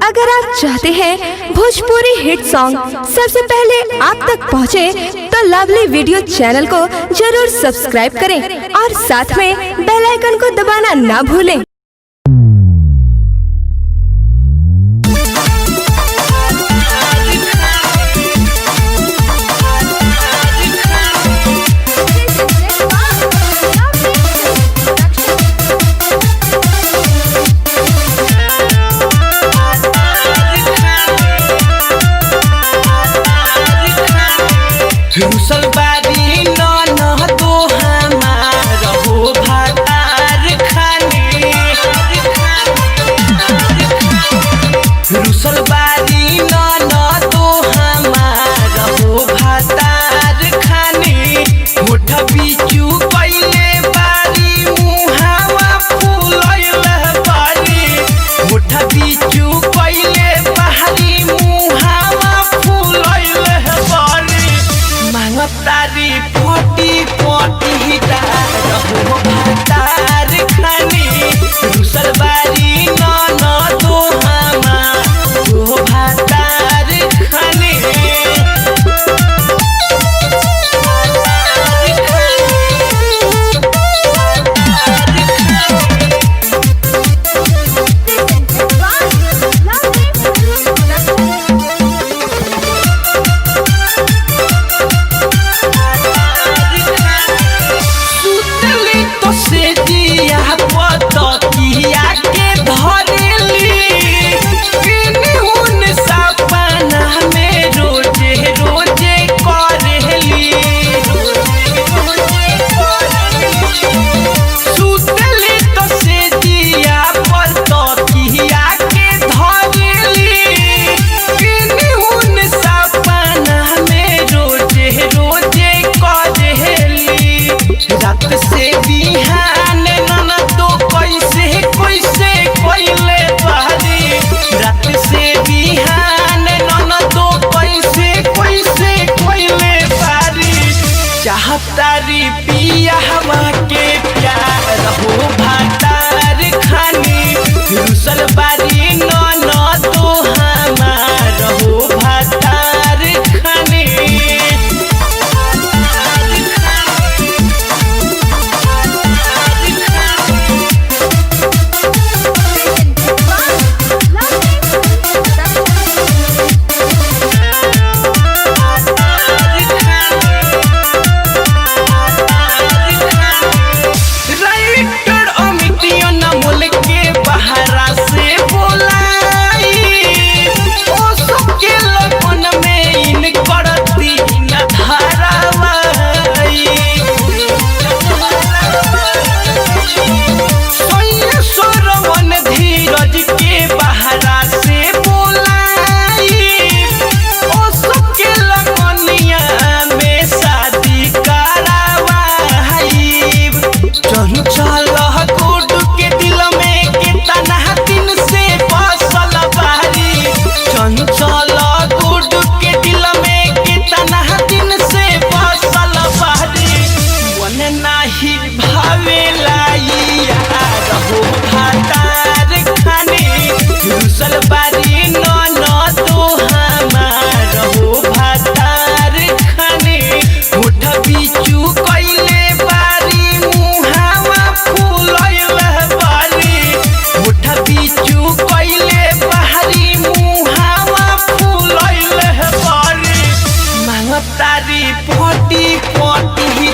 अगर आप चाहते हैं भोजपुरी हिट सॉन्ग सबसे पहले आप तक पहुंचे, तो लवली वीडियो चैनल को जरूर सब्सक्राइब करें और साथ में बेल आइकन को दबाना ना भूलें। रुसलबारी न तो हमार हो भातार खाने। रुसलबारी न तो हमार हो भातार खाने। होठ बिचू पहले बारी मुहावा फूलल बारी। होठ बिचू पहले बारी मुहावा फूलल बारी। तारी पोटी पोटी हो भातार खाने। रुसलबारी न तो हमार हो भातार खाने। रात से बिहान नन तो कैसे कैसे कोइले बारी। रात से बिहान नन तो कैसे कैसे कोइले बारी। चाहतारी पिया हवा के प्यार हो भातार खाने। रुसलबारी न तो हमार हो भातार खाने। रुसलबारी न तो हमार हो भातार खाने। होठ बिचू कैले बारी मुहावा फूलल बारी। होठ बिचू कैले बारी मुहावा फूलल बारी। मांगतारी पोटी पोटी